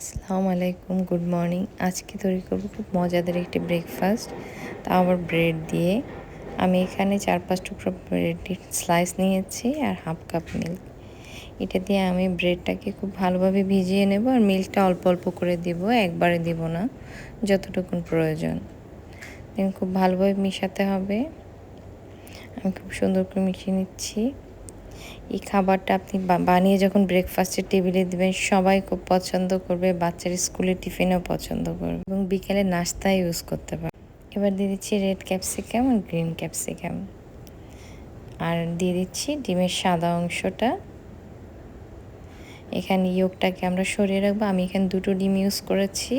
আসসালামু আলাইকুম, good morning. আজকে তৈরি করবো খুব মজাদার একটি ব্রেকফাস্ট, তা আবার ব্রেড দিয়ে। আমি এখানে 4-5 টুকরো ব্রেডের স্লাইস নিয়েছি আর হাফ কাপ মিল্ক। এটা দিয়ে আমি ব্রেডটাকে খুব ভালোভাবে ভিজিয়ে নেব আর মিল্কটা অল্প অল্প করে দিব, একবারে দিব না, যতটুকুন প্রয়োজন। দেন খুব ভালোভাবে মিশাতে হবে। আমি খুব সুন্দর করে মিশিয়ে নিচ্ছি। এই খাবারটা আপনি বানিয়ে যখন ব্রেকফাস্টের টেবিলে দেবেন, সবাই খুব পছন্দ করবে, বাচ্চারা স্কুলের টিফিনেও পছন্দ করবে এবং বিকেলে নাস্তায় ইউজ করতে পারে। এবার দিয়ে দিচ্ছি রেড ক্যাপসিকাম আর গ্রিন ক্যাপসিকাম, আর দিয়ে দিচ্ছি ডিমের সাদা অংশটা। এখানে ইয়োগটাকে আমরা সরিয়ে রাখবো। আমি এখানে 2টো ডিম ইউজ করেছি,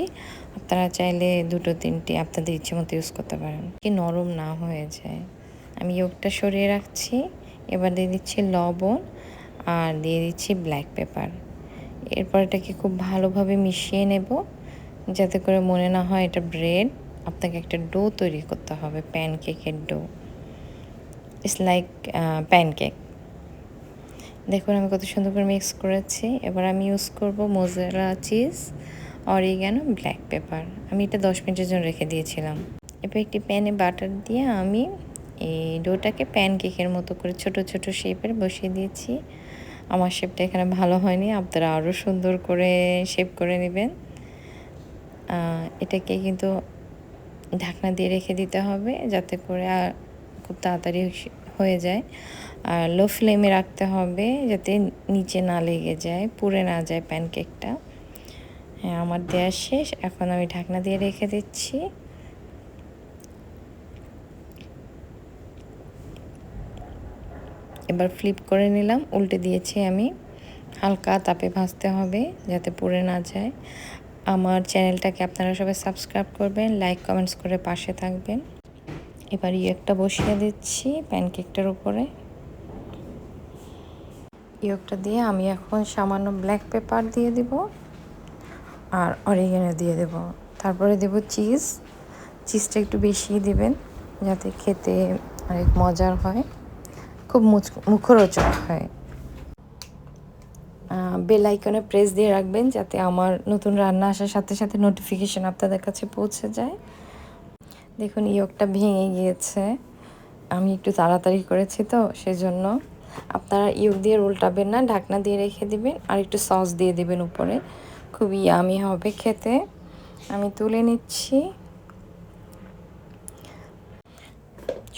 আপনারা চাইলে 2-3টে আপনাদের ইচ্ছে মতো ইউজ করতে পারেন, কি নরম না হয়ে যায়। আমি ইয়োগটা সরিয়ে রাখছি। এবার দিয়ে দিচ্ছি লবণ আর দিয়ে দিচ্ছি ব্ল্যাক পেপার। এরপর এটাকে খুব ভালোভাবে মিশিয়ে নেব, যাতে করে মনে না হয় এটা ব্রেড। আপনাকে একটা ডো তৈরি করতে হবে, প্যানকেকের ডো। It's like pancake. দেখুন আমি কত সুন্দর করে মিক্স করেছি। এবার আমি ইউজ করব mozzarella cheese, oregano, black pepper. আমি এটা 10 মিনিটের জন্য রেখে দিয়েছিলাম। এবার একটি প্যানে বাটার দিয়ে আমি এই ডোটাকে প্যানকেকের মতো করে ছোট ছোট শেপের বসিয়ে দিয়েছি। আমার শেপটা এখানে ভালো হয়নি, আপনারা আরও সুন্দর করে শেপ করে নেবেন। এটাকে কিন্তু ঢাকনা দিয়ে রেখে দিতে হবে, যাতে করে খুব তাড়াতাড়ি হয়ে যায়। আর লো ফ্লেমে রাখতে হবে, যাতে নিচে না লেগে যায়, পুড়ে না যায় প্যানকেকটা। হ্যাঁ, আমার দেওয়া শেষ। এখন আমি ঢাকনা দিয়ে রেখে দিচ্ছি। এবার ফ্লিপ করে নিলাম, উল্টে দিয়েছি আমি। হালকা তাপে ভাজতে হবে, যাতে পুড়ে না যায়। আমার চ্যানেলটাকে আপনারা সবাই সাবস্ক্রাইব করবেন, লাইক কমেন্টস করে পাশে থাকবেন। এবার ইয়োগটা বসিয়ে দিচ্ছি প্যানকেকটার উপরে। ইয়োগটা দিয়ে আমি এখন সামান্য ব্ল্যাক পেপার দিয়ে দেব আর অরিগানো দিয়ে দেব। তারপরে দেব চিজ। চিজটা একটু বেশিই দেবেন, যাতে খেতে অনেক মজার হয়, খুব মুখরোচক হয়। বেল আইকনে প্রেস দিয়ে রাখবেন, যাতে আমার নতুন রান্না আসার সাথে সাথে নোটিফিকেশন আপনাদের কাছে পৌঁছে যায়। দেখুন ইয়োগটা ভেঙে গিয়েছে, আমি একটু তাড়াতাড়ি করেছি তো সেজন্য। আপনারা ইয়োগ দিয়ে উল্টাবেন না, ঢাকনা দিয়ে রেখে দিবেন আর একটু সস দিয়ে দিবেন উপরে। খুব ইয়ামি হবে খেতে। আমি তুলে নিচ্ছি।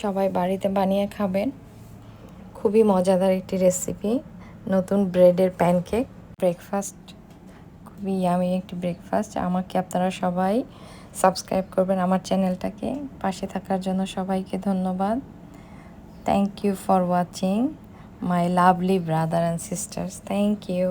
সবাই বাড়িতে বানিয়ে খাবেন, খুবই মজাদার একটি রেসিপি। নতুন ব্রেডের প্যানকেক ব্রেকফাস্ট, খুবই ইয়ামি একটি ব্রেকফাস্ট। আমাকে আপনারা সবাই সাবস্ক্রাইব করবেন আমার চ্যানেলটাকে। পাশে থাকার জন্য সবাইকে ধন্যবাদ। Thank you for watching, my lovely brother and sisters. Thank you.